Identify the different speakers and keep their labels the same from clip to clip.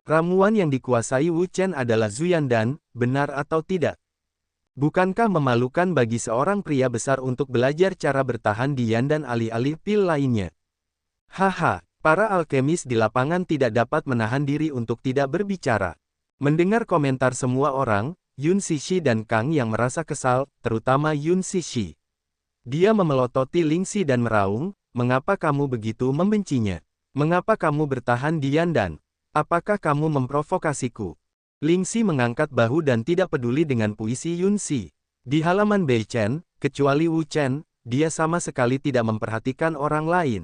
Speaker 1: Ramuan yang dikuasai Wu Chen adalah Zuyandan, benar atau tidak? Bukankah memalukan bagi seorang pria besar untuk belajar cara bertahan di Yandan alih-alih pil lainnya? Haha, para alkemis di lapangan tidak dapat menahan diri untuk tidak berbicara. Mendengar komentar semua orang, Yun Sishi dan Kang yang merasa kesal, terutama Yun Sishi. Dia memelototi Lingxi dan meraung, "Mengapa kamu begitu membencinya? Mengapa kamu bertahan di Yandan? Apakah kamu memprovokasiku?" Lingxi mengangkat bahu dan tidak peduli dengan puisi Yun Si. Di halaman Bei Chen, kecuali Wu Chen, dia sama sekali tidak memperhatikan orang lain.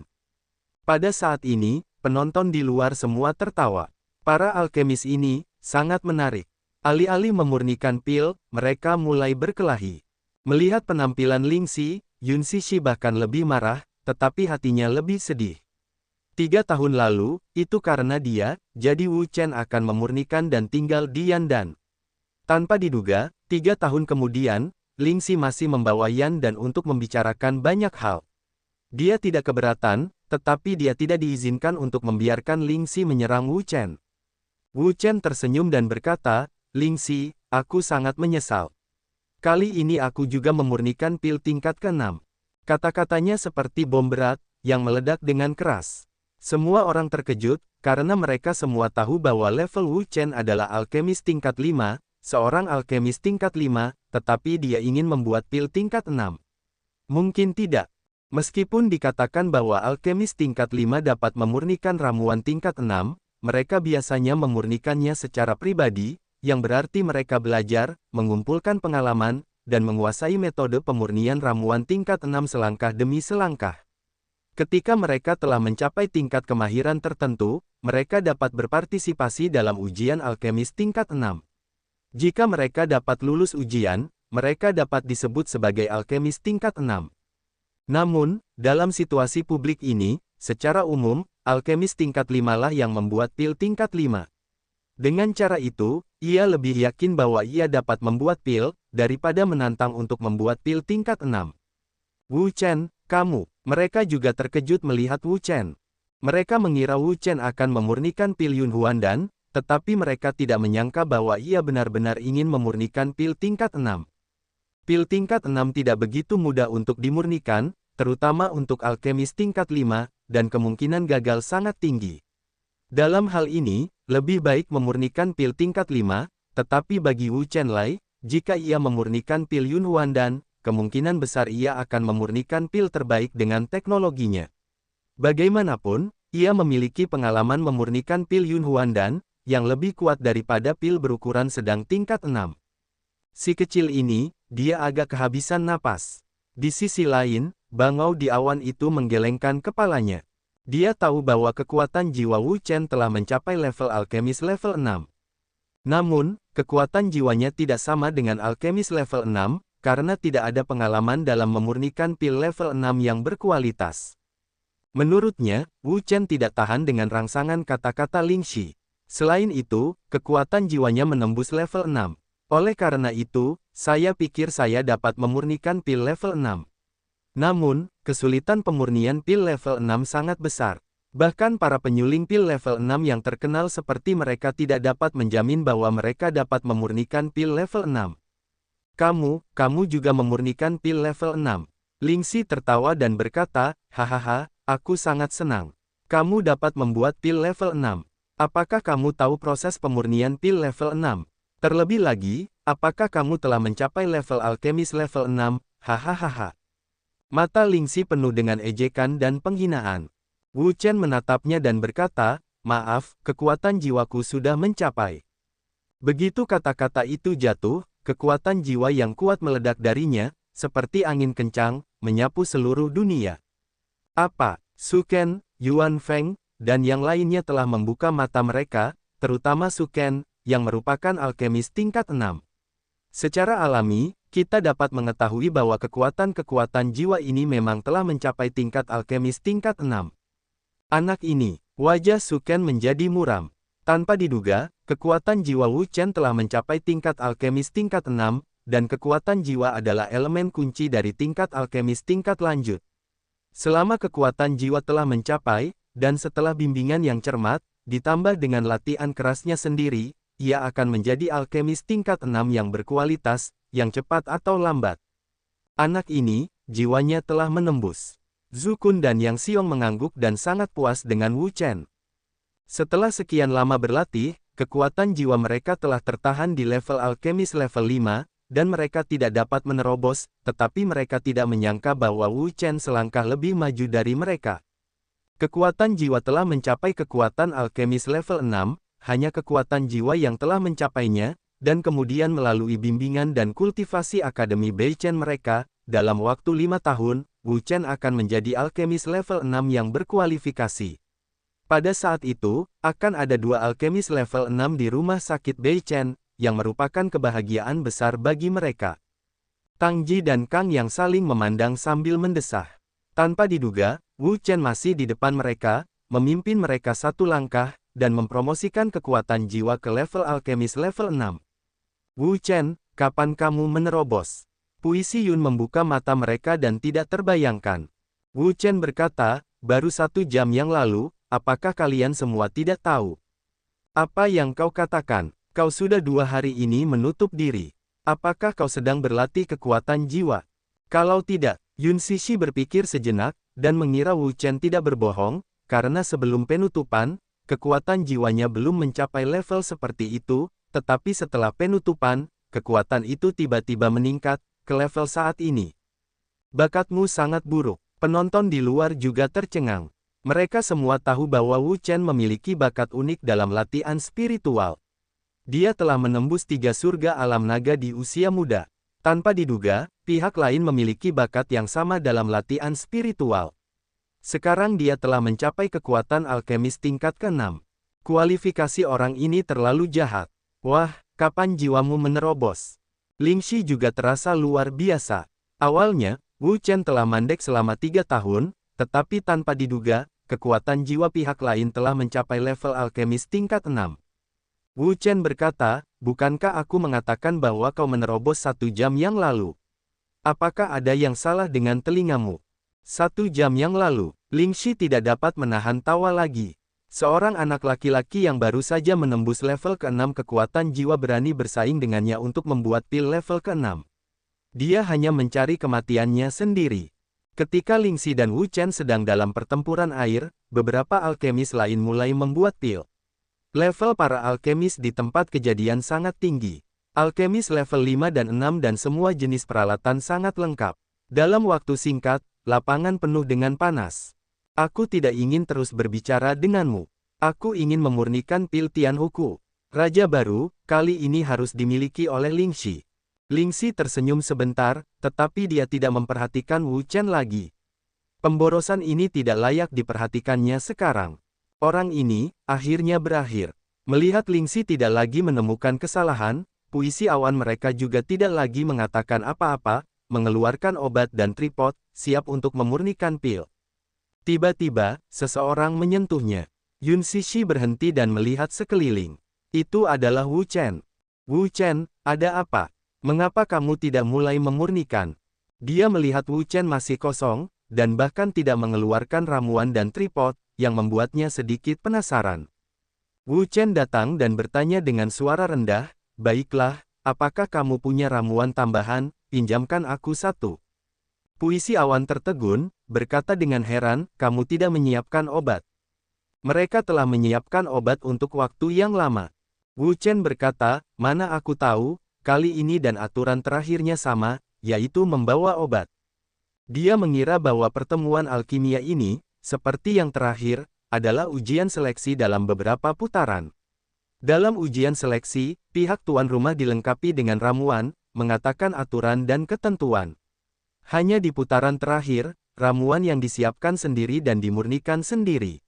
Speaker 1: Pada saat ini, penonton di luar semua tertawa. Para alkemis ini sangat menarik. Alih-alih memurnikan pil, mereka mulai berkelahi. Melihat penampilan Lingxi, Yun Sishi bahkan lebih marah, tetapi hatinya lebih sedih. 3 tahun lalu, itu karena dia, jadi Wu Chen akan memurnikan dan tinggal di Yandan. Tanpa diduga, 3 tahun kemudian, Lingxi masih membawa Yandan untuk membicarakan banyak hal. Dia tidak keberatan, tetapi dia tidak diizinkan untuk membiarkan Lingxi menyerang Wu Chen. Wu Chen tersenyum dan berkata, "Lingxi, aku sangat menyesal. Kali ini aku juga memurnikan pil tingkat ke-6. Kata-katanya seperti bom berat, yang meledak dengan keras. Semua orang terkejut, karena mereka semua tahu bahwa level Wu Chen adalah alkemis tingkat 5, seorang alkemis tingkat 5, tetapi dia ingin membuat pil tingkat 6. Mungkin tidak. Meskipun dikatakan bahwa alkemis tingkat 5 dapat memurnikan ramuan tingkat 6, mereka biasanya memurnikannya secara pribadi, yang berarti mereka belajar, mengumpulkan pengalaman, dan menguasai metode pemurnian ramuan tingkat 6 selangkah demi selangkah. Ketika mereka telah mencapai tingkat kemahiran tertentu, mereka dapat berpartisipasi dalam ujian alkemis tingkat 6. Jika mereka dapat lulus ujian, mereka dapat disebut sebagai alkemis tingkat 6. Namun, dalam situasi publik ini, secara umum, alkemis tingkat 5 lah yang membuat pil tingkat 5. Dengan cara itu, ia lebih yakin bahwa ia dapat membuat pil, daripada menantang untuk membuat pil tingkat 6. "Wu Chen, kamu..." Mereka juga terkejut melihat Wu Chen. Mereka mengira Wu Chen akan memurnikan pil Yun Huandan, tetapi mereka tidak menyangka bahwa ia benar-benar ingin memurnikan pil tingkat 6. Pil tingkat 6 tidak begitu mudah untuk dimurnikan, terutama untuk alkemis tingkat 5, dan kemungkinan gagal sangat tinggi. Dalam hal ini, lebih baik memurnikan pil tingkat 5, tetapi bagi Wu Chen Lai, jika ia memurnikan pil Yun Huandan, kemungkinan besar ia akan memurnikan pil terbaik dengan teknologinya. Bagaimanapun, ia memiliki pengalaman memurnikan pil Yun Huandan, yang lebih kuat daripada pil berukuran sedang tingkat 6. Si kecil ini, dia agak kehabisan napas. Di sisi lain, bangau di awan itu menggelengkan kepalanya. Dia tahu bahwa kekuatan jiwa Wu Chen telah mencapai level alkemis level 6. Namun, kekuatan jiwanya tidak sama dengan alkemis level 6, karena tidak ada pengalaman dalam memurnikan pil level 6 yang berkualitas. Menurutnya, Wu Chen tidak tahan dengan rangsangan kata-kata Lingxi. Selain itu, kekuatan jiwanya menembus level 6. Oleh karena itu, saya pikir saya dapat memurnikan pil level 6. Namun, kesulitan pemurnian pil level 6 sangat besar. Bahkan para penyuling pil level 6 yang terkenal seperti mereka tidak dapat menjamin bahwa mereka dapat memurnikan pil level 6. Kamu juga memurnikan pil level 6. Lingxi tertawa dan berkata, "Hahaha, aku sangat senang. Kamu dapat membuat pil level 6. Apakah kamu tahu proses pemurnian pil level 6? Terlebih lagi, apakah kamu telah mencapai level alkemis level 6? Hahaha." Mata Lingxi penuh dengan ejekan dan penghinaan. Wu Chen menatapnya dan berkata, "Maaf, kekuatan jiwaku sudah mencapai." Begitu kata-kata itu jatuh, kekuatan jiwa yang kuat meledak darinya, seperti angin kencang, menyapu seluruh dunia. Apa? Su Ken, Yuan Feng, dan yang lainnya telah membuka mata mereka, terutama Su Ken, yang merupakan alkemis tingkat 6. Secara alami, kita dapat mengetahui bahwa kekuatan-kekuatan jiwa ini memang telah mencapai tingkat alkemis tingkat 6. Anak ini, wajah Su Ken menjadi muram. Tanpa diduga, kekuatan jiwa Wu Chen telah mencapai tingkat alkemis tingkat 6, dan kekuatan jiwa adalah elemen kunci dari tingkat alkemis tingkat lanjut. Selama kekuatan jiwa telah mencapai, dan setelah bimbingan yang cermat, ditambah dengan latihan kerasnya sendiri, ia akan menjadi alkemis tingkat 6 yang berkualitas, yang cepat atau lambat. Anak ini, jiwanya telah menembus. Zhu Kun dan Yang Xiong mengangguk dan sangat puas dengan Wu Chen. Setelah sekian lama berlatih, kekuatan jiwa mereka telah tertahan di level alkemis level 5, dan mereka tidak dapat menerobos, tetapi mereka tidak menyangka bahwa Wu Chen selangkah lebih maju dari mereka. Kekuatan jiwa telah mencapai kekuatan alkemis level 6, hanya kekuatan jiwa yang telah mencapainya, dan kemudian melalui bimbingan dan kultivasi Akademi Beichen mereka, dalam waktu 5 tahun, Wu Chen akan menjadi alkemis level 6 yang berkualifikasi. Pada saat itu, akan ada 2 alkemis level 6 di rumah sakit Beichen, yang merupakan kebahagiaan besar bagi mereka. Tang Ji dan Kang Yang saling memandang sambil mendesah. Tanpa diduga, Wu Chen masih di depan mereka, memimpin mereka satu langkah, dan mempromosikan kekuatan jiwa ke level alkemis level 6. Wu Chen, kapan kamu menerobos? Puisi Yun membuka mata mereka dan tidak terbayangkan. Wu Chen berkata, baru 1 jam yang lalu, apakah kalian semua tidak tahu? Apa yang kau katakan? Kau sudah 2 hari ini menutup diri. Apakah kau sedang berlatih kekuatan jiwa? Kalau tidak, Yun Sishi berpikir sejenak, dan mengira Wu Chen tidak berbohong, karena sebelum penutupan, kekuatan jiwanya belum mencapai level seperti itu, tetapi setelah penutupan, kekuatan itu tiba-tiba meningkat, ke level saat ini. Bakatmu sangat buruk. Penonton di luar juga tercengang. Mereka semua tahu bahwa Wu Chen memiliki bakat unik dalam latihan spiritual. Dia telah menembus 3 surga alam naga di usia muda. Tanpa diduga, pihak lain memiliki bakat yang sama dalam latihan spiritual. Sekarang dia telah mencapai kekuatan alkemis tingkat ke-6. Kualifikasi orang ini terlalu jahat. Wah, kapan jiwamu menerobos? Ling Shi juga terasa luar biasa. Awalnya, Wu Chen telah mandek selama 3 tahun, tetapi tanpa diduga, kekuatan jiwa pihak lain telah mencapai level alkemis tingkat 6. Wu Chen berkata, bukankah aku mengatakan bahwa kau menerobos 1 jam yang lalu? Apakah ada yang salah dengan telingamu? 1 jam yang lalu, Ling Shi tidak dapat menahan tawa lagi. Seorang anak laki-laki yang baru saja menembus level ke-6 kekuatan jiwa berani bersaing dengannya untuk membuat pil level ke-6. Dia hanya mencari kematiannya sendiri. Ketika Ling Shi dan Wu Chen sedang dalam pertempuran air, beberapa alkemis lain mulai membuat pil. Level para alkemis di tempat kejadian sangat tinggi. Alkemis level 5 dan 6 dan semua jenis peralatan sangat lengkap. Dalam waktu singkat, lapangan penuh dengan panas. Aku tidak ingin terus berbicara denganmu. Aku ingin memurnikan pil Tianhuku. Raja baru, kali ini harus dimiliki oleh Ling Shi. Ling Shi tersenyum sebentar, tetapi dia tidak memperhatikan Wu Chen lagi. Pemborosan ini tidak layak diperhatikannya sekarang. Orang ini, akhirnya berakhir. Melihat Ling Shi tidak lagi menemukan kesalahan, puisi awan mereka juga tidak lagi mengatakan apa-apa, mengeluarkan obat dan tripod, siap untuk memurnikan pil. Tiba-tiba, seseorang menyentuhnya. Yun Sishi berhenti dan melihat sekeliling. Itu adalah Wu Chen. Wu Chen, ada apa? Mengapa kamu tidak mulai memurnikan? Dia melihat Wu Chen masih kosong, dan bahkan tidak mengeluarkan ramuan dan tripod, yang membuatnya sedikit penasaran. Wu Chen datang dan bertanya dengan suara rendah, baiklah, apakah kamu punya ramuan tambahan, pinjamkan aku 1. Puisi awan tertegun, berkata dengan heran, kamu tidak menyiapkan obat. Mereka telah menyiapkan obat untuk waktu yang lama. Wu Chen berkata, mana aku tahu, kali ini dan aturan terakhirnya sama, yaitu membawa obat. Dia mengira bahwa pertemuan alkimia ini, seperti yang terakhir, adalah ujian seleksi dalam beberapa putaran. Dalam ujian seleksi, pihak tuan rumah dilengkapi dengan ramuan, mengatakan aturan dan ketentuan. Hanya di putaran terakhir, ramuan yang disiapkan sendiri dan dimurnikan sendiri.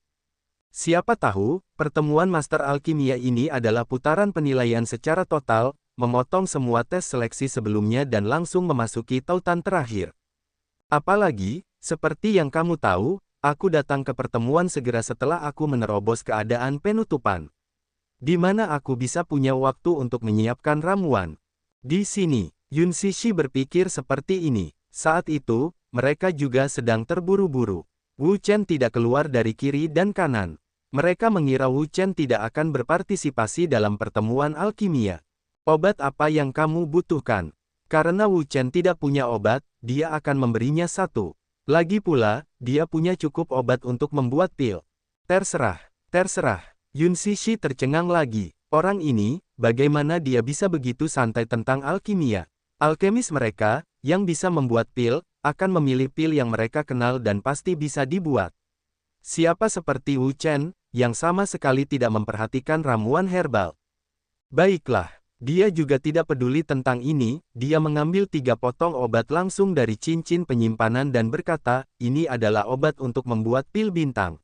Speaker 1: Siapa tahu, pertemuan Master Alkimia ini adalah putaran penilaian secara total, memotong semua tes seleksi sebelumnya dan langsung memasuki tautan terakhir. Apalagi, seperti yang kamu tahu, aku datang ke pertemuan segera setelah aku menerobos keadaan penutupan. Di mana aku bisa punya waktu untuk menyiapkan ramuan? Di sini, Yun Sishi berpikir seperti ini. Saat itu, mereka juga sedang terburu-buru. Wu Chen tidak keluar dari kiri dan kanan. Mereka mengira Wu Chen tidak akan berpartisipasi dalam pertemuan alkimia. Obat apa yang kamu butuhkan? Karena Wu Chen tidak punya obat, dia akan memberinya satu. Lagi pula, dia punya cukup obat untuk membuat pil. Terserah, terserah. Yun Sishi tercengang lagi. Orang ini, bagaimana dia bisa begitu santai tentang alkimia? Alkemis mereka, yang bisa membuat pil, akan memilih pil yang mereka kenal dan pasti bisa dibuat. Siapa seperti Wu Chen, yang sama sekali tidak memperhatikan ramuan herbal? Baiklah, dia juga tidak peduli tentang ini, dia mengambil 3 potong obat langsung dari cincin penyimpanan dan berkata, ini adalah obat untuk membuat pil bintang.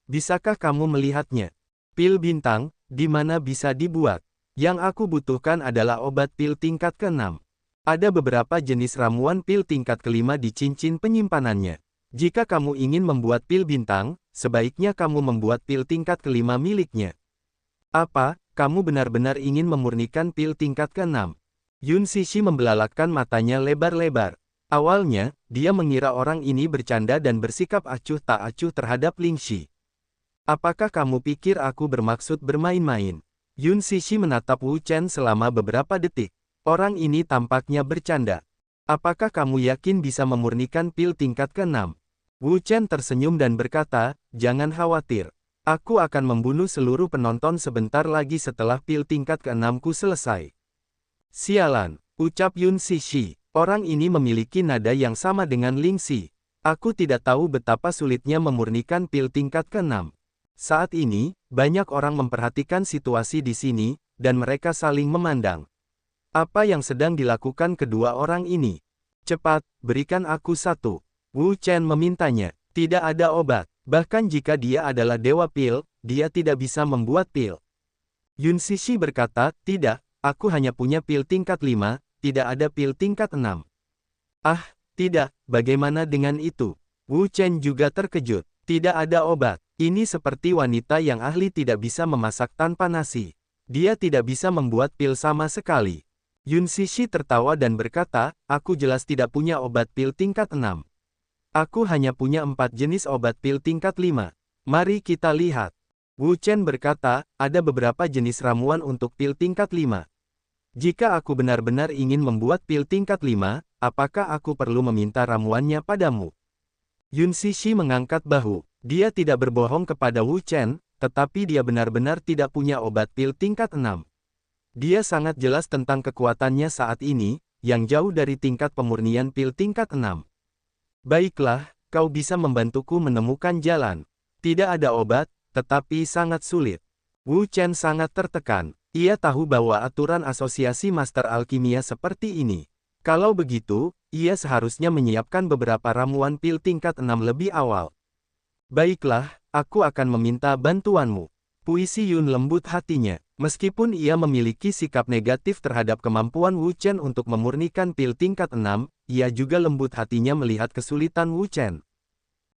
Speaker 1: Bisakah kamu melihatnya? Pil bintang, di mana bisa dibuat? Yang aku butuhkan adalah obat pil tingkat ke-6. Ada beberapa jenis ramuan pil tingkat ke-5 di cincin penyimpanannya. Jika kamu ingin membuat pil bintang, sebaiknya kamu membuat pil tingkat ke-5 miliknya. Apa, kamu benar-benar ingin memurnikan pil tingkat ke-6? Yun Sishi membelalakkan matanya lebar-lebar. Awalnya, dia mengira orang ini bercanda dan bersikap acuh tak acuh terhadap Ling Shi. Apakah kamu pikir aku bermaksud bermain-main? Yun Sishi menatap Wu Chen selama beberapa detik. Orang ini tampaknya bercanda. Apakah kamu yakin bisa memurnikan pil tingkat ke-6? Wu Chen tersenyum dan berkata, jangan khawatir. Aku akan membunuh seluruh penonton sebentar lagi setelah pil tingkat ke-6 ku selesai. Sialan, ucap Yun Sishi. Orang ini memiliki nada yang sama dengan Ling Shi. Aku tidak tahu betapa sulitnya memurnikan pil tingkat ke-6. Saat ini, banyak orang memperhatikan situasi di sini, dan mereka saling memandang. Apa yang sedang dilakukan kedua orang ini? Cepat, berikan aku satu. Wu Chen memintanya. Tidak ada obat. Bahkan jika dia adalah dewa pil, dia tidak bisa membuat pil. Yun Sishi berkata, tidak, aku hanya punya pil tingkat 5, tidak ada pil tingkat 6. Ah, tidak, bagaimana dengan itu? Wu Chen juga terkejut. Tidak ada obat. Ini seperti wanita yang ahli tidak bisa memasak tanpa nasi. Dia tidak bisa membuat pil sama sekali. Yun Sishi tertawa dan berkata, aku jelas tidak punya obat pil tingkat 6. Aku hanya punya 4 jenis obat pil tingkat 5. Mari kita lihat. Wu Chen berkata, ada beberapa jenis ramuan untuk pil tingkat 5. Jika aku benar-benar ingin membuat pil tingkat 5, apakah aku perlu meminta ramuannya padamu? Yun Sishi mengangkat bahu. Dia tidak berbohong kepada Wu Chen, tetapi dia benar-benar tidak punya obat pil tingkat 6. Dia sangat jelas tentang kekuatannya saat ini, yang jauh dari tingkat pemurnian pil tingkat 6. Baiklah, kau bisa membantuku menemukan jalan. Tidak ada obat, tetapi sangat sulit. Wu Chen sangat tertekan. Ia tahu bahwa aturan asosiasi master alkimia seperti ini. Kalau begitu, ia seharusnya menyiapkan beberapa ramuan pil tingkat 6 lebih awal. Baiklah, aku akan meminta bantuanmu. Puisi Yun lembut hatinya. Meskipun ia memiliki sikap negatif terhadap kemampuan Wu Chen untuk memurnikan pil tingkat 6, ia juga lembut hatinya melihat kesulitan Wu Chen.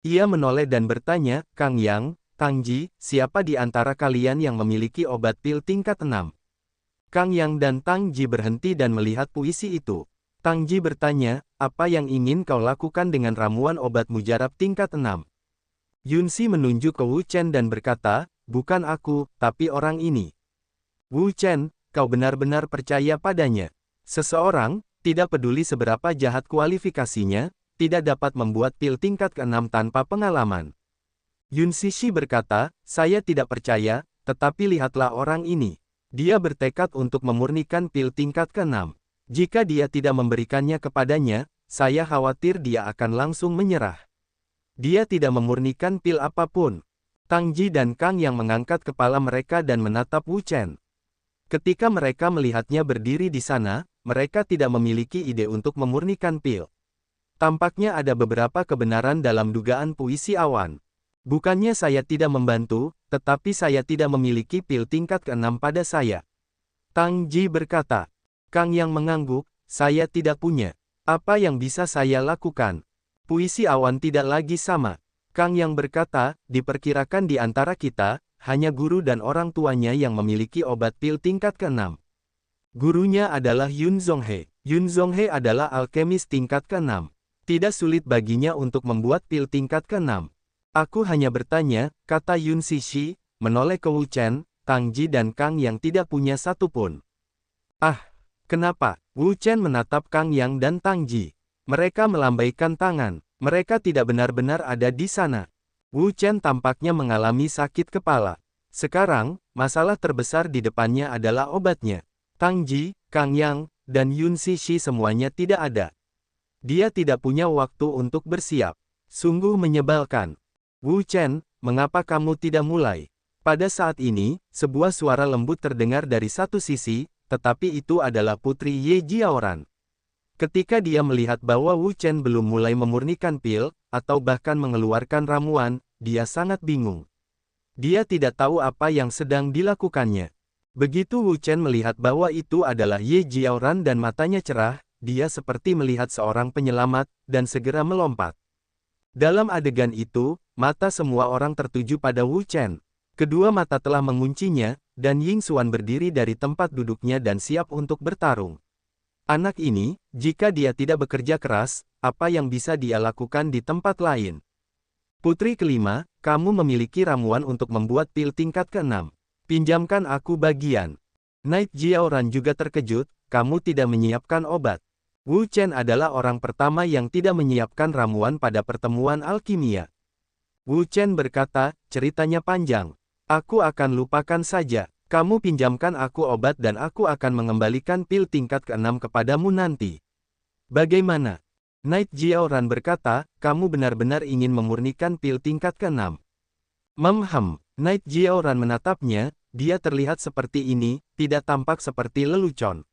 Speaker 1: Ia menoleh dan bertanya, Kang Yang, Tang Ji, siapa di antara kalian yang memiliki obat pil tingkat 6? Kang Yang dan Tang Ji berhenti dan melihat puisi itu. Tang Ji bertanya, apa yang ingin kau lakukan dengan ramuan obat mujarab tingkat 6? Yun Shi menunjuk ke Wu Chen dan berkata, bukan aku, tapi orang ini. Wu Chen, kau benar-benar percaya padanya. Seseorang, tidak peduli seberapa jahat kualifikasinya, tidak dapat membuat pil tingkat ke-6 tanpa pengalaman. Yun Sishi berkata, saya tidak percaya, tetapi lihatlah orang ini. Dia bertekad untuk memurnikan pil tingkat ke-6. Jika dia tidak memberikannya kepadanya, saya khawatir dia akan langsung menyerah. Dia tidak memurnikan pil apapun. Tang Ji dan Kang yang mengangkat kepala mereka dan menatap Wu Chen. Ketika mereka melihatnya berdiri di sana, mereka tidak memiliki ide untuk memurnikan pil. Tampaknya ada beberapa kebenaran dalam dugaan puisi awan. Bukannya saya tidak membantu, tetapi saya tidak memiliki pil tingkat ke-6 pada saya. Tang Ji berkata. Kang yang mengangguk, saya tidak punya. Apa yang bisa saya lakukan? Puisi awan tidak lagi sama. Kang yang berkata, diperkirakan di antara kita, hanya guru dan orang tuanya yang memiliki obat pil tingkat ke-6. Gurunya adalah Yun Zhonghe. Yun Zhonghe adalah alkemis tingkat ke-6. Tidak sulit baginya untuk membuat pil tingkat ke-6. Aku hanya bertanya, kata Yun Sishi, menoleh ke Wu Chen, Tang Ji dan Kang Yang tidak punya satupun. Ah, kenapa? Wu Chen menatap Kang Yang dan Tang Ji. Mereka melambaikan tangan. Mereka tidak benar-benar ada di sana. Wu Chen tampaknya mengalami sakit kepala. Sekarang, masalah terbesar di depannya adalah obatnya. Tang Ji, Kang Yang, dan Yun Sishi semuanya tidak ada. Dia tidak punya waktu untuk bersiap. Sungguh menyebalkan. Wu Chen, mengapa kamu tidak mulai? Pada saat ini, sebuah suara lembut terdengar dari satu sisi, tetapi itu adalah Putri Ye Jiaoran. Ketika dia melihat bahwa Wu Chen belum mulai memurnikan pil, atau bahkan mengeluarkan ramuan, dia sangat bingung. Dia tidak tahu apa yang sedang dilakukannya. Begitu Wu Chen melihat bahwa itu adalah Ye Jiaoran dan matanya cerah, dia seperti melihat seorang penyelamat, dan segera melompat. Dalam adegan itu, mata semua orang tertuju pada Wu Chen. Kedua mata telah menguncinya, dan Ying Xuan berdiri dari tempat duduknya dan siap untuk bertarung. Anak ini, jika dia tidak bekerja keras, apa yang bisa dia lakukan di tempat lain? Putri kelima, kamu memiliki ramuan untuk membuat pil tingkat ke-6. Pinjamkan aku bagian. Night Jiaoran juga terkejut, kamu tidak menyiapkan obat. Wu Chen adalah orang pertama yang tidak menyiapkan ramuan pada pertemuan alkimia. Wu Chen berkata, ceritanya panjang. Aku akan lupakan saja. Kamu pinjamkan aku obat dan aku akan mengembalikan pil tingkat ke-6 kepadamu nanti. Bagaimana? Night Jiaoran berkata, kamu benar-benar ingin memurnikan pil tingkat ke-6. Night Jiaoran menatapnya, dia terlihat seperti ini, tidak tampak seperti lelucon.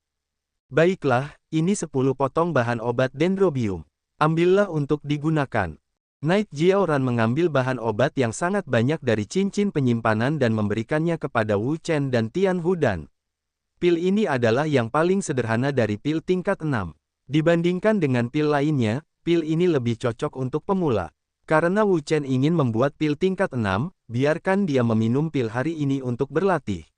Speaker 1: Baiklah, ini 10 potong bahan obat dendrobium. Ambillah untuk digunakan. Night Jiaoran mengambil bahan obat yang sangat banyak dari cincin penyimpanan dan memberikannya kepada Wu Chen dan Tian Hudan. Pil ini adalah yang paling sederhana dari pil tingkat 6. Dibandingkan dengan pil lainnya, pil ini lebih cocok untuk pemula. Karena Wu Chen ingin membuat pil tingkat 6, biarkan dia meminum pil hari ini untuk berlatih.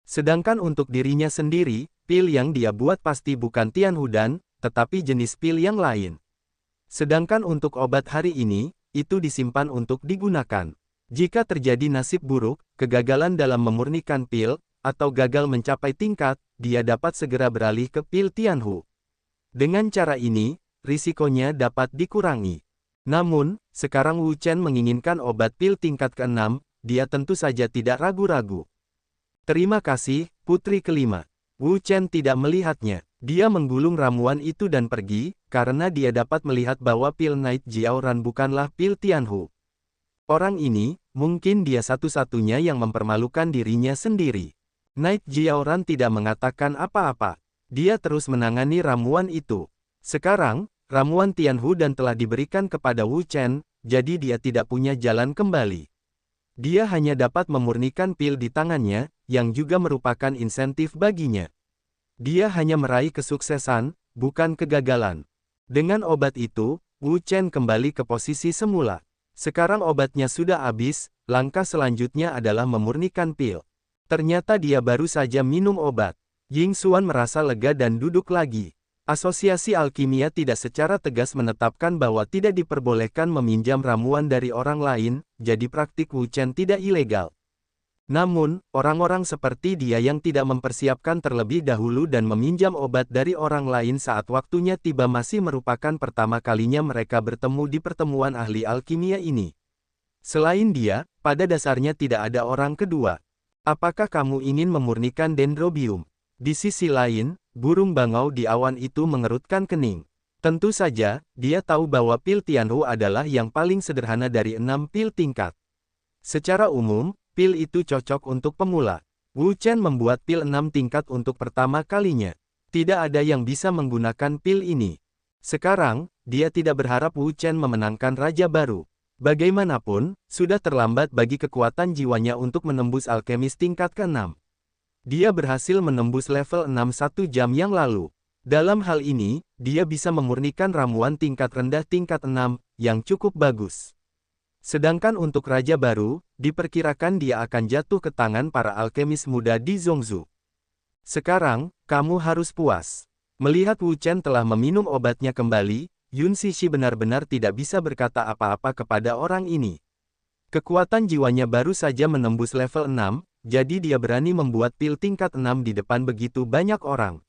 Speaker 1: Sedangkan untuk dirinya sendiri, pil yang dia buat pasti bukan Tian Hudan, tetapi jenis pil yang lain. Sedangkan untuk obat hari ini, itu disimpan untuk digunakan. Jika terjadi nasib buruk, kegagalan dalam memurnikan pil, atau gagal mencapai tingkat, dia dapat segera beralih ke pil Tianhu. Dengan cara ini, risikonya dapat dikurangi. Namun, sekarang Wu Chen menginginkan obat pil tingkat ke-6, dia tentu saja tidak ragu-ragu. Terima kasih, Putri kelima. Wu Chen tidak melihatnya. Dia menggulung ramuan itu dan pergi, karena dia dapat melihat bahwa pil Night Jiaoran bukanlah pil Tianhu. Orang ini, mungkin dia satu-satunya yang mempermalukan dirinya sendiri. Night Jiaoran tidak mengatakan apa-apa. Dia terus menangani ramuan itu. Sekarang, ramuan Tianhu dan telah diberikan kepada Wu Chen, jadi dia tidak punya jalan kembali. Dia hanya dapat memurnikan pil di tangannya, yang juga merupakan insentif baginya. Dia hanya meraih kesuksesan, bukan kegagalan. Dengan obat itu, Wu Chen kembali ke posisi semula. Sekarang obatnya sudah habis, langkah selanjutnya adalah memurnikan pil. Ternyata dia baru saja minum obat. Ying Xuan merasa lega dan duduk lagi. Asosiasi Alkimia tidak secara tegas menetapkan bahwa tidak diperbolehkan meminjam ramuan dari orang lain, jadi praktik Wu Chen tidak ilegal. Namun, orang-orang seperti dia yang tidak mempersiapkan terlebih dahulu dan meminjam obat dari orang lain saat waktunya tiba masih merupakan pertama kalinya mereka bertemu di pertemuan ahli alkimia ini. Selain dia, pada dasarnya tidak ada orang kedua. Apakah kamu ingin memurnikan dendrobium? Di sisi lain, burung bangau di awan itu mengerutkan kening. Tentu saja, dia tahu bahwa pil Tianhu adalah yang paling sederhana dari 6 pil tingkat. Secara umum, pil itu cocok untuk pemula. Wu Chen membuat pil 6 tingkat untuk pertama kalinya. Tidak ada yang bisa menggunakan pil ini. Sekarang, dia tidak berharap Wu Chen memenangkan raja baru. Bagaimanapun, sudah terlambat bagi kekuatan jiwanya untuk menembus alkemis tingkat ke-6. Dia berhasil menembus level 6 1 jam yang lalu. Dalam hal ini, dia bisa memurnikan ramuan tingkat rendah tingkat 6, yang cukup bagus. Sedangkan untuk raja baru, diperkirakan dia akan jatuh ke tangan para alkemis muda di Zhongzhou. Sekarang, kamu harus puas. Melihat Wu Chen telah meminum obatnya kembali, Yun Sishi benar-benar tidak bisa berkata apa-apa kepada orang ini. Kekuatan jiwanya baru saja menembus level 6, jadi dia berani membuat pil tingkat 6 di depan begitu banyak orang.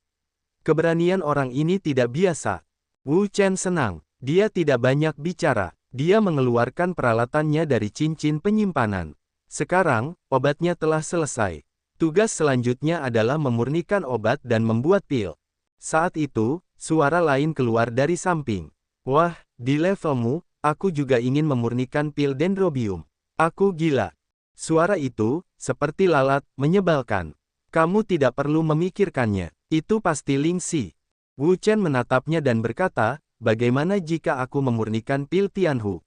Speaker 1: Keberanian orang ini tidak biasa. Wu Chen senang. Dia tidak banyak bicara. Dia mengeluarkan peralatannya dari cincin penyimpanan. Sekarang, obatnya telah selesai. Tugas selanjutnya adalah memurnikan obat dan membuat pil. Saat itu, suara lain keluar dari samping. Wah, di levelmu, aku juga ingin memurnikan pil dendrobium. Aku gila. Suara itu, seperti lalat, menyebalkan. Kamu tidak perlu memikirkannya. Itu pasti Ling Xi. Wu Chen menatapnya dan berkata, bagaimana jika aku memurnikan pil Tianhu?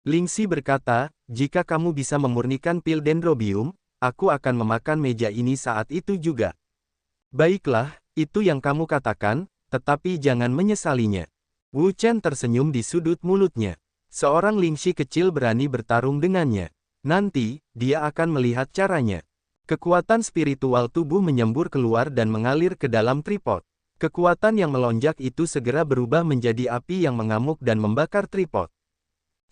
Speaker 1: Ling Xi berkata, jika kamu bisa memurnikan pil dendrobium, aku akan memakan meja ini saat itu juga. Baiklah, itu yang kamu katakan, tetapi jangan menyesalinya. Wu Chen tersenyum di sudut mulutnya. Seorang Ling Xi kecil berani bertarung dengannya. Nanti, dia akan melihat caranya. Kekuatan spiritual tubuh menyembur keluar dan mengalir ke dalam tripod. Kekuatan yang melonjak itu segera berubah menjadi api yang mengamuk dan membakar tripod.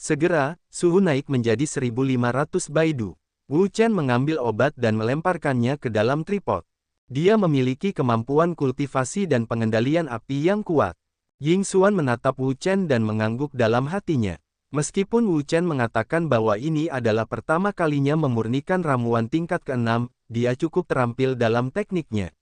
Speaker 1: Segera, suhu naik menjadi 1500 baidu. Wu Chen mengambil obat dan melemparkannya ke dalam tripod. Dia memiliki kemampuan kultivasi dan pengendalian api yang kuat. Ying Xuan menatap Wu Chen dan mengangguk dalam hatinya. Meskipun Wu Chen mengatakan bahwa ini adalah pertama kalinya memurnikan ramuan tingkat ke-6, dia cukup terampil dalam tekniknya.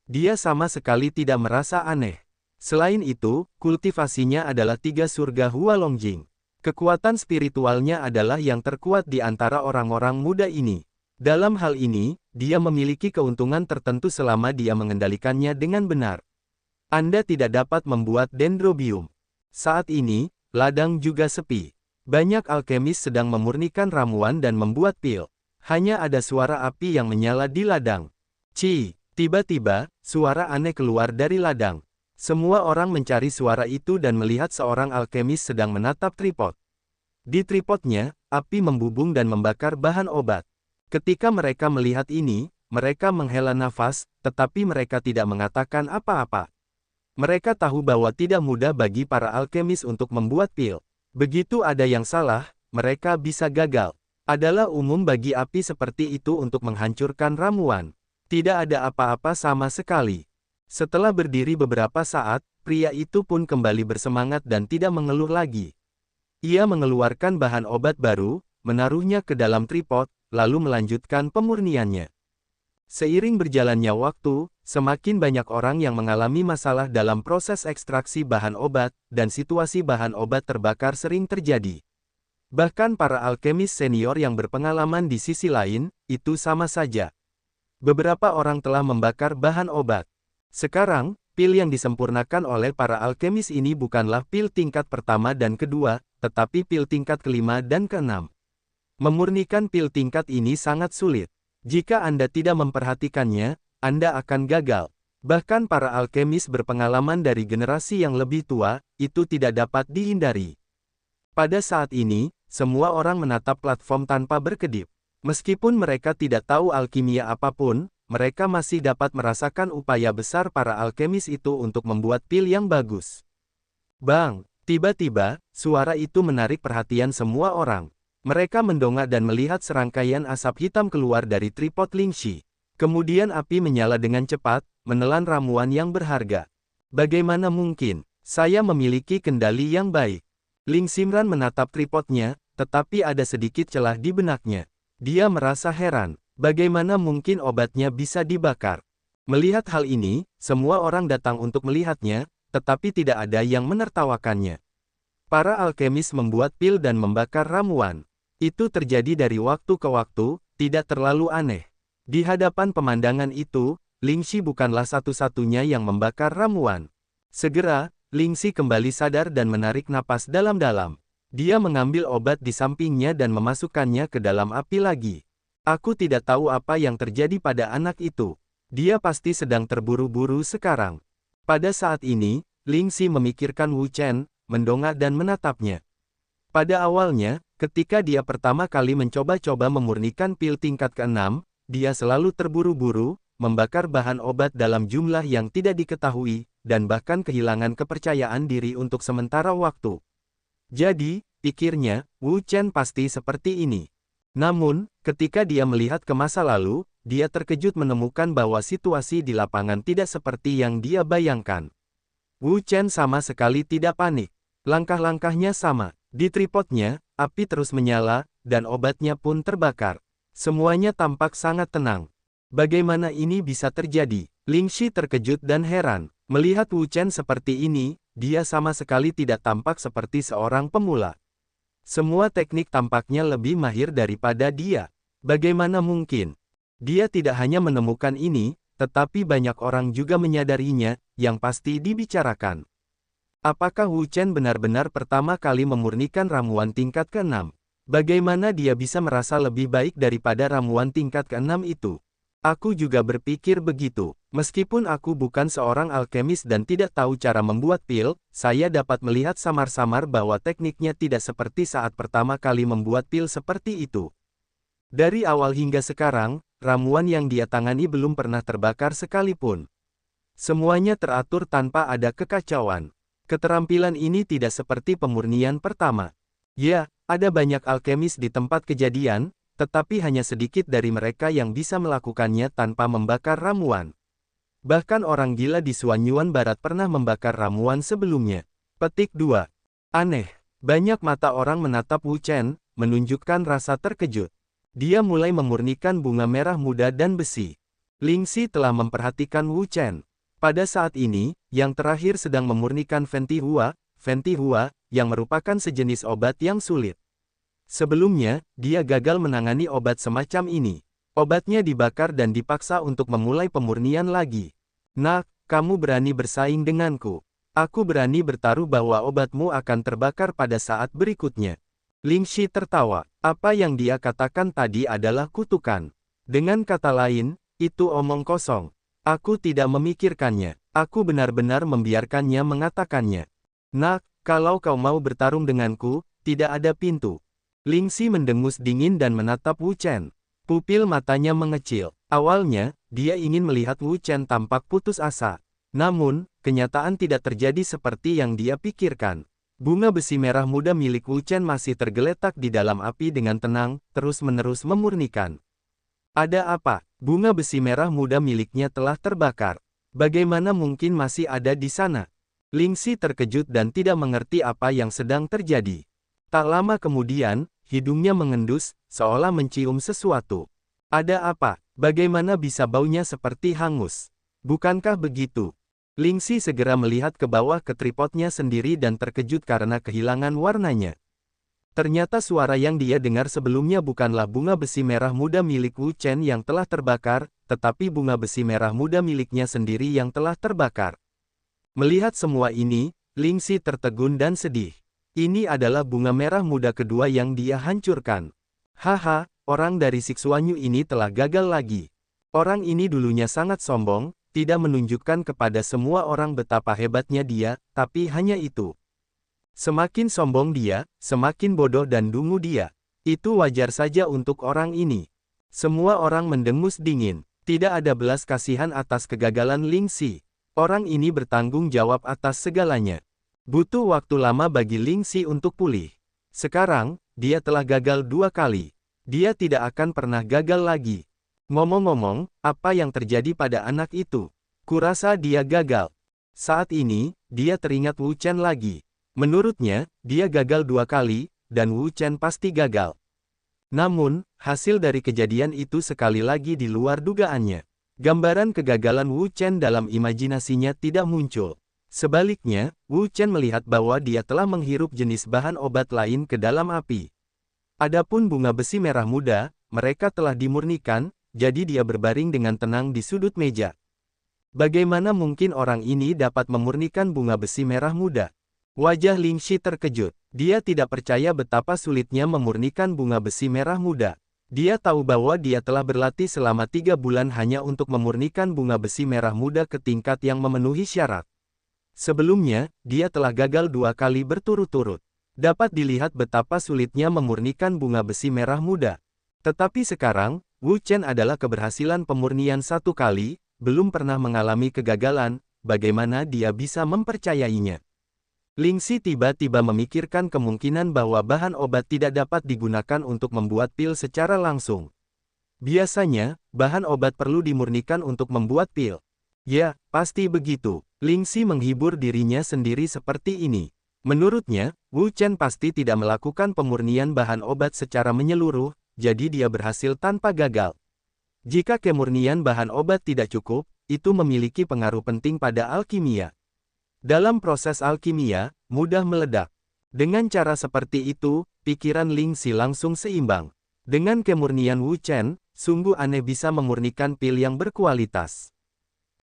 Speaker 1: Dia sama sekali tidak merasa aneh. Selain itu, kultivasinya adalah 3 surga Hua Longjing. Kekuatan spiritualnya adalah yang terkuat di antara orang-orang muda ini. Dalam hal ini, dia memiliki keuntungan tertentu selama dia mengendalikannya dengan benar. Anda tidak dapat membuat dendrobium. Saat ini, ladang juga sepi. Banyak alkemis sedang memurnikan ramuan dan membuat pil. Hanya ada suara api yang menyala di ladang. Tiba-tiba, suara aneh keluar dari ladang. Semua orang mencari suara itu dan melihat seorang alkemis sedang menatap tripod. Di tripodnya, api membubung dan membakar bahan obat. Ketika mereka melihat ini, mereka menghela nafas, tetapi mereka tidak mengatakan apa-apa. Mereka tahu bahwa tidak mudah bagi para alkemis untuk membuat pil. Begitu ada yang salah, mereka bisa gagal. Adalah umum bagi api seperti itu untuk menghancurkan ramuan. Tidak ada apa-apa sama sekali. Setelah berdiri beberapa saat, pria itu pun kembali bersemangat dan tidak mengeluh lagi. Ia mengeluarkan bahan obat baru, menaruhnya ke dalam tripod, lalu melanjutkan pemurniannya. Seiring berjalannya waktu, semakin banyak orang yang mengalami masalah dalam proses ekstraksi bahan obat, dan situasi bahan obat terbakar sering terjadi. Bahkan para alkemis senior yang berpengalaman di sisi lain, itu sama saja. Beberapa orang telah membakar bahan obat. Sekarang, pil yang disempurnakan oleh para alkemis ini bukanlah pil tingkat pertama dan kedua, tetapi pil tingkat kelima dan keenam. Memurnikan pil tingkat ini sangat sulit. Jika Anda tidak memperhatikannya, Anda akan gagal. Bahkan para alkemis berpengalaman dari generasi yang lebih tua, itu tidak dapat dihindari. Pada saat ini, semua orang menatap platform tanpa berkedip. Meskipun mereka tidak tahu alkimia apapun, mereka masih dapat merasakan upaya besar para alkemis itu untuk membuat pil yang bagus. Bang! Tiba-tiba, suara itu menarik perhatian semua orang. Mereka mendongak dan melihat serangkaian asap hitam keluar dari tripod Ling Xi. Kemudian api menyala dengan cepat, menelan ramuan yang berharga. Bagaimana mungkin? Saya memiliki kendali yang baik. Ling Ximran menatap tripodnya, tetapi ada sedikit celah di benaknya. Dia merasa heran. Bagaimana mungkin obatnya bisa dibakar? Melihat hal ini, semua orang datang untuk melihatnya, tetapi tidak ada yang menertawakannya. Para alkemis membuat pil dan membakar ramuan. Itu terjadi dari waktu ke waktu, tidak terlalu aneh. Di hadapan pemandangan itu, Ling Xi bukanlah satu-satunya yang membakar ramuan. Segera, Ling Xi kembali sadar dan menarik napas dalam-dalam. Dia mengambil obat di sampingnya dan memasukkannya ke dalam api lagi. Aku tidak tahu apa yang terjadi pada anak itu. Dia pasti sedang terburu-buru sekarang. Pada saat ini, Ling Xi memikirkan Wu Chen, mendongak dan menatapnya. Pada awalnya, ketika dia pertama kali mencoba-coba memurnikan pil tingkat ke-6, dia selalu terburu-buru, membakar bahan obat dalam jumlah yang tidak diketahui, dan bahkan kehilangan kepercayaan diri untuk sementara waktu. Jadi, pikirnya, Wu Chen pasti seperti ini. Namun, ketika dia melihat ke masa lalu, dia terkejut menemukan bahwa situasi di lapangan tidak seperti yang dia bayangkan. Wu Chen sama sekali tidak panik. Langkah-langkahnya sama. Di tripodnya, api terus menyala, dan obatnya pun terbakar. Semuanya tampak sangat tenang. Bagaimana ini bisa terjadi? Ling Shi terkejut dan heran. Melihat Wu Chen seperti ini, dia sama sekali tidak tampak seperti seorang pemula. Semua teknik tampaknya lebih mahir daripada dia. Bagaimana mungkin? Dia tidak hanya menemukan ini, tetapi banyak orang juga menyadarinya, yang pasti dibicarakan. Apakah Wu Chen benar-benar pertama kali memurnikan ramuan tingkat ke-6? Bagaimana dia bisa merasa lebih baik daripada ramuan tingkat ke-6 itu? Aku juga berpikir begitu. Meskipun aku bukan seorang alkemis dan tidak tahu cara membuat pil, saya dapat melihat samar-samar bahwa tekniknya tidak seperti saat pertama kali membuat pil seperti itu. Dari awal hingga sekarang, ramuan yang dia tangani belum pernah terbakar sekalipun. Semuanya teratur tanpa ada kekacauan. Keterampilan ini tidak seperti pemurnian pertama. Ya, ada banyak alkemis di tempat kejadian, tetapi hanya sedikit dari mereka yang bisa melakukannya tanpa membakar ramuan. Bahkan orang gila di Suanyuan Barat pernah membakar ramuan sebelumnya. Petik 2. Aneh. Banyak mata orang menatap Wu Chen, menunjukkan rasa terkejut. Dia mulai memurnikan bunga merah muda dan besi. Ling Shi telah memperhatikan Wu Chen. Pada saat ini, yang terakhir sedang memurnikan Fenti Hua, yang merupakan sejenis obat yang sulit. Sebelumnya, dia gagal menangani obat semacam ini. Obatnya dibakar dan dipaksa untuk memulai pemurnian lagi. Nak, kamu berani bersaing denganku. Aku berani bertaruh bahwa obatmu akan terbakar pada saat berikutnya. Ling Shi tertawa. Apa yang dia katakan tadi adalah kutukan. Dengan kata lain, itu omong kosong. Aku tidak memikirkannya. Aku benar-benar membiarkannya mengatakannya. Nak, kalau kau mau bertarung denganku, tidak ada pintu. Ling Shi mendengus dingin dan menatap Wu Chen. Pupil matanya mengecil. Awalnya, dia ingin melihat Wu Chen tampak putus asa. Namun, kenyataan tidak terjadi seperti yang dia pikirkan. Bunga besi merah muda milik Wu Chen masih tergeletak di dalam api dengan tenang, terus-menerus memurnikan. Ada apa? Bunga besi merah muda miliknya telah terbakar. Bagaimana mungkin masih ada di sana? Ling Shi terkejut dan tidak mengerti apa yang sedang terjadi. Tak lama kemudian, hidungnya mengendus, seolah mencium sesuatu. Ada apa? Bagaimana bisa baunya seperti hangus? Bukankah begitu? Ling Shi segera melihat ke bawah ke tripodnya sendiri dan terkejut karena kehilangan warnanya. Ternyata suara yang dia dengar sebelumnya bukanlah bunga besi merah muda milik Wu Chen yang telah terbakar, tetapi bunga besi merah muda miliknya sendiri yang telah terbakar. Melihat semua ini, Ling Shi tertegun dan sedih. Ini adalah bunga merah muda kedua yang dia hancurkan. Haha, orang dari Sixuanyu ini telah gagal lagi. Orang ini dulunya sangat sombong, tidak menunjukkan kepada semua orang betapa hebatnya dia, tapi hanya itu. Semakin sombong dia, semakin bodoh dan dungu dia. Itu wajar saja untuk orang ini. Semua orang mendengus dingin. Tidak ada belas kasihan atas kegagalan Ling Shi. Orang ini bertanggung jawab atas segalanya. Butuh waktu lama bagi Ling Shi untuk pulih. Sekarang, dia telah gagal 2 kali. Dia tidak akan pernah gagal lagi. Ngomong-ngomong, apa yang terjadi pada anak itu? Kurasa dia gagal. Saat ini, dia teringat Wu Chen lagi. Menurutnya, dia gagal 2 kali, dan Wu Chen pasti gagal. Namun, hasil dari kejadian itu sekali lagi di luar dugaannya. Gambaran kegagalan Wu Chen dalam imajinasinya tidak muncul. Sebaliknya, Wu Chen melihat bahwa dia telah menghirup jenis bahan obat lain ke dalam api. Adapun bunga besi merah muda, mereka telah dimurnikan, jadi dia berbaring dengan tenang di sudut meja. Bagaimana mungkin orang ini dapat memurnikan bunga besi merah muda? Wajah Ling Shi terkejut. Dia tidak percaya betapa sulitnya memurnikan bunga besi merah muda. Dia tahu bahwa dia telah berlatih selama 3 bulan hanya untuk memurnikan bunga besi merah muda ke tingkat yang memenuhi syarat. Sebelumnya, dia telah gagal 2 kali berturut-turut. Dapat dilihat betapa sulitnya memurnikan bunga besi merah muda. Tetapi sekarang, Wu Chen adalah keberhasilan pemurnian 1 kali, belum pernah mengalami kegagalan, bagaimana dia bisa mempercayainya? Lingxi tiba-tiba memikirkan kemungkinan bahwa bahan obat tidak dapat digunakan untuk membuat pil secara langsung. Biasanya, bahan obat perlu dimurnikan untuk membuat pil. Ya, pasti begitu. Lingxi menghibur dirinya sendiri seperti ini. Menurutnya, Wu Chen pasti tidak melakukan pemurnian bahan obat secara menyeluruh, jadi dia berhasil tanpa gagal. Jika kemurnian bahan obat tidak cukup, itu memiliki pengaruh penting pada alkimia. Dalam proses alkimia, mudah meledak. Dengan cara seperti itu, pikiran Lingxi langsung seimbang. Dengan kemurnian Wu Chen, sungguh aneh bisa memurnikan pil yang berkualitas.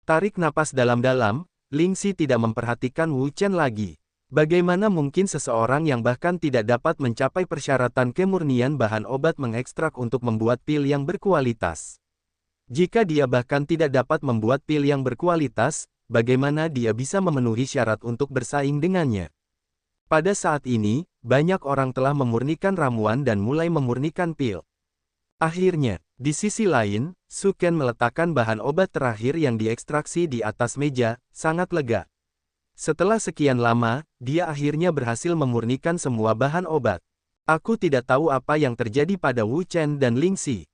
Speaker 1: Tarik napas dalam-dalam, Lingxi tidak memperhatikan Wu Chen lagi. Bagaimana mungkin seseorang yang bahkan tidak dapat mencapai persyaratan kemurnian bahan obat mengekstrak untuk membuat pil yang berkualitas? Jika dia bahkan tidak dapat membuat pil yang berkualitas, bagaimana dia bisa memenuhi syarat untuk bersaing dengannya? Pada saat ini, banyak orang telah memurnikan ramuan dan mulai memurnikan pil. Akhirnya, di sisi lain, Su Ken meletakkan bahan obat terakhir yang diekstraksi di atas meja, sangat lega. Setelah sekian lama, dia akhirnya berhasil memurnikan semua bahan obat. Aku tidak tahu apa yang terjadi pada Wu Chen dan Lingxi.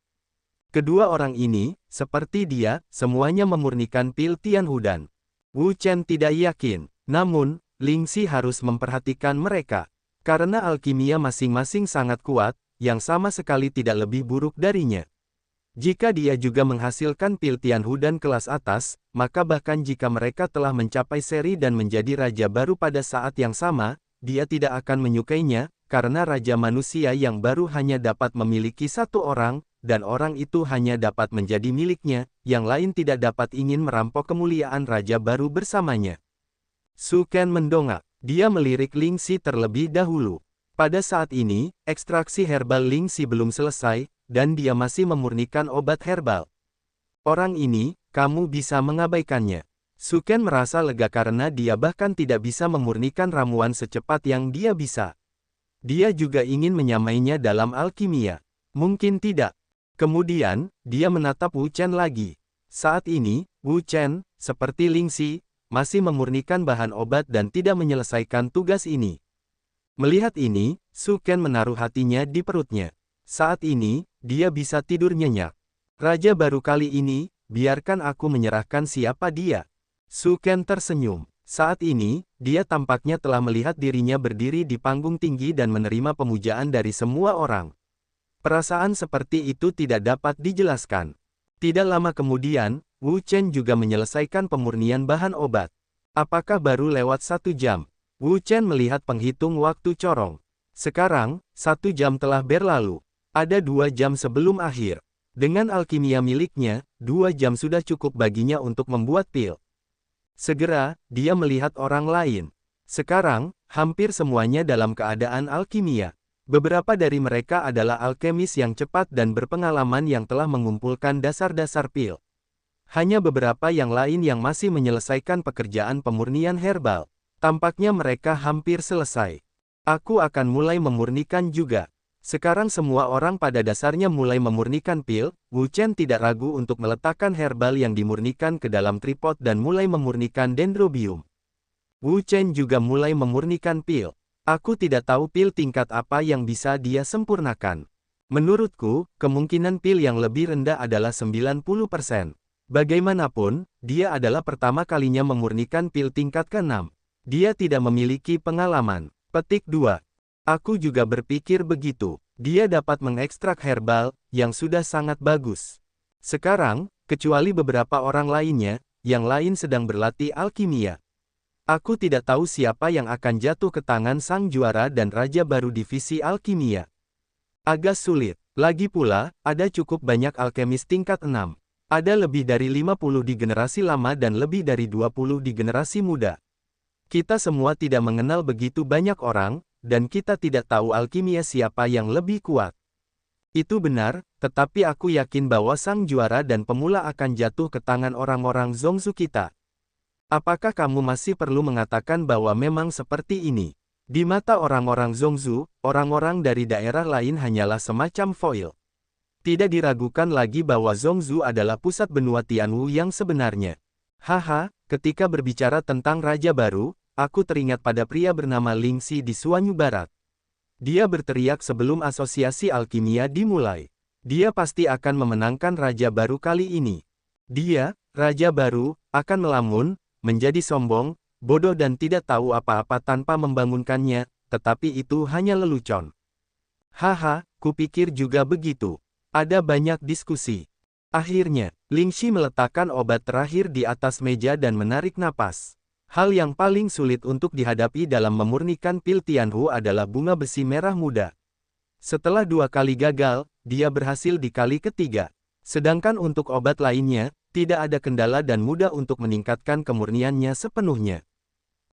Speaker 1: Kedua orang ini, seperti dia, semuanya memurnikan pil Tianhudan. Wu Chen tidak yakin, namun, Lingxi harus memperhatikan mereka. Karena alkimia masing-masing sangat kuat, yang sama sekali tidak lebih buruk darinya. Jika dia juga menghasilkan pil Tianhudan kelas atas, maka bahkan jika mereka telah mencapai seri dan menjadi raja baru pada saat yang sama, dia tidak akan menyukainya, karena raja manusia yang baru hanya dapat memiliki satu orang, dan orang itu hanya dapat menjadi miliknya, yang lain tidak dapat ingin merampok kemuliaan raja baru bersamanya. Su Ken mendongak. Dia melirik Lingxi terlebih dahulu. Pada saat ini, ekstraksi herbal Lingxi belum selesai, dan dia masih memurnikan obat herbal. Orang ini, kamu bisa mengabaikannya. Su Ken merasa lega karena dia bahkan tidak bisa memurnikan ramuan secepat yang dia bisa. Dia juga ingin menyamainya dalam alkimia. Mungkin tidak. Kemudian, dia menatap Wu Chen lagi. Saat ini, Wu Chen, seperti Lingxi, masih memurnikan bahan obat dan tidak menyelesaikan tugas ini. Melihat ini, Su Ken menaruh hatinya di perutnya. Saat ini, dia bisa tidur nyenyak. Raja baru kali ini, biarkan aku menyerahkan siapa dia. Su Ken tersenyum. Saat ini, dia tampaknya telah melihat dirinya berdiri di panggung tinggi dan menerima pemujaan dari semua orang. Perasaan seperti itu tidak dapat dijelaskan. Tidak lama kemudian, Wu Chen juga menyelesaikan pemurnian bahan obat. Apakah baru lewat 1 jam? Wu Chen melihat penghitung waktu corong. Sekarang, 1 jam telah berlalu. Ada 2 jam sebelum akhir. Dengan alkimia miliknya, 2 jam sudah cukup baginya untuk membuat pil. Segera, dia melihat orang lain. Sekarang, hampir semuanya dalam keadaan alkimia. Beberapa dari mereka adalah alkemis yang cepat dan berpengalaman yang telah mengumpulkan dasar-dasar pil. Hanya beberapa yang lain yang masih menyelesaikan pekerjaan pemurnian herbal. Tampaknya mereka hampir selesai. Aku akan mulai memurnikan juga. Sekarang semua orang pada dasarnya mulai memurnikan pil. Wu Chen tidak ragu untuk meletakkan herbal yang dimurnikan ke dalam tripod dan mulai memurnikan dendrobium. Wu Chen juga mulai memurnikan pil. Aku tidak tahu pil tingkat apa yang bisa dia sempurnakan. Menurutku, kemungkinan pil yang lebih rendah adalah 90%. Bagaimanapun, dia adalah pertama kalinya memurnikan pil tingkat ke-6. Dia tidak memiliki pengalaman. Petik 2. Aku juga berpikir begitu. Dia dapat mengekstrak herbal, yang sudah sangat bagus. Sekarang, kecuali beberapa orang lainnya, yang lain sedang berlatih alkimia. Aku tidak tahu siapa yang akan jatuh ke tangan sang juara dan raja baru divisi alkimia. Agak sulit. Lagi pula, ada cukup banyak alkemis tingkat 6. Ada lebih dari 50 di generasi lama dan lebih dari 20 di generasi muda. Kita semua tidak mengenal begitu banyak orang, dan kita tidak tahu alkimia siapa yang lebih kuat. Itu benar, tetapi aku yakin bahwa sang juara dan pemula akan jatuh ke tangan orang-orang Zongzu kita. Apakah kamu masih perlu mengatakan bahwa memang seperti ini? Di mata orang-orang Zongzu, orang-orang dari daerah lain hanyalah semacam foil. Tidak diragukan lagi bahwa Zongzu adalah pusat benua Tianwu yang sebenarnya. Haha, ketika berbicara tentang raja baru, aku teringat pada pria bernama Ling Xi di Suanyu Barat. Dia berteriak sebelum asosiasi alkimia dimulai. Dia pasti akan memenangkan raja baru kali ini. Dia, raja baru, akan melamun, menjadi sombong, bodoh dan tidak tahu apa-apa tanpa membangunkannya, tetapi itu hanya lelucon. Haha, kupikir juga begitu. Ada banyak diskusi. Akhirnya, Ling Xi meletakkan obat terakhir di atas meja dan menarik napas. Hal yang paling sulit untuk dihadapi dalam memurnikan pil Tianhu adalah bunga besi merah muda. Setelah 2 kali gagal, dia berhasil di kali ketiga. Sedangkan untuk obat lainnya, tidak ada kendala dan mudah untuk meningkatkan kemurniannya sepenuhnya.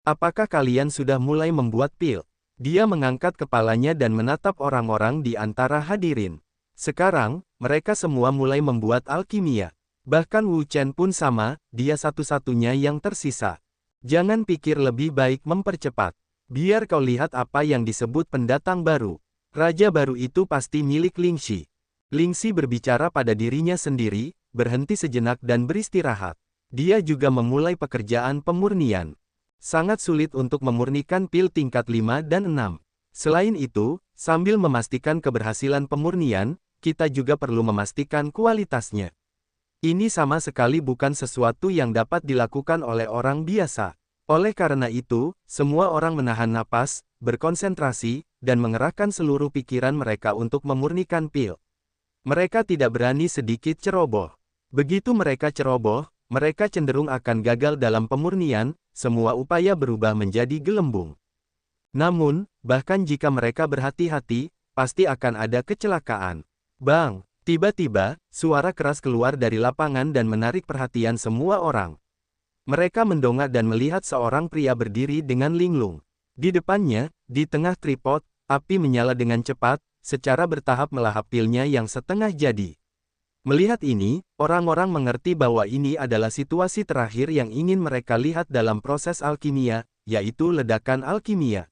Speaker 1: Apakah kalian sudah mulai membuat pil? Dia mengangkat kepalanya dan menatap orang-orang di antara hadirin. Sekarang, mereka semua mulai membuat alkimia. Bahkan Wu Chen pun sama, dia satu-satunya yang tersisa. Jangan pikir lebih baik mempercepat. Biar kau lihat apa yang disebut pendatang baru. Raja baru itu pasti milik Ling Xi. Ling Xi berbicara pada dirinya sendiri, berhenti sejenak dan beristirahat. Dia juga memulai pekerjaan pemurnian. Sangat sulit untuk memurnikan pil tingkat 5 dan 6. Selain itu, sambil memastikan keberhasilan pemurnian, kita juga perlu memastikan kualitasnya. Ini sama sekali bukan sesuatu yang dapat dilakukan oleh orang biasa. Oleh karena itu, semua orang menahan napas, berkonsentrasi, dan mengerahkan seluruh pikiran mereka untuk memurnikan pil. Mereka tidak berani sedikit ceroboh. Begitu mereka ceroboh, mereka cenderung akan gagal dalam pemurnian, semua upaya berubah menjadi gelembung. Namun, bahkan jika mereka berhati-hati, pasti akan ada kecelakaan. Bang! Tiba-tiba, suara keras keluar dari lapangan dan menarik perhatian semua orang. Mereka mendongak dan melihat seorang pria berdiri dengan linglung. Di depannya, di tengah tripod, api menyala dengan cepat, secara bertahap melahap pilnya yang setengah jadi. Melihat ini, orang-orang mengerti bahwa ini adalah situasi terakhir yang ingin mereka lihat dalam proses alkimia, yaitu ledakan alkimia.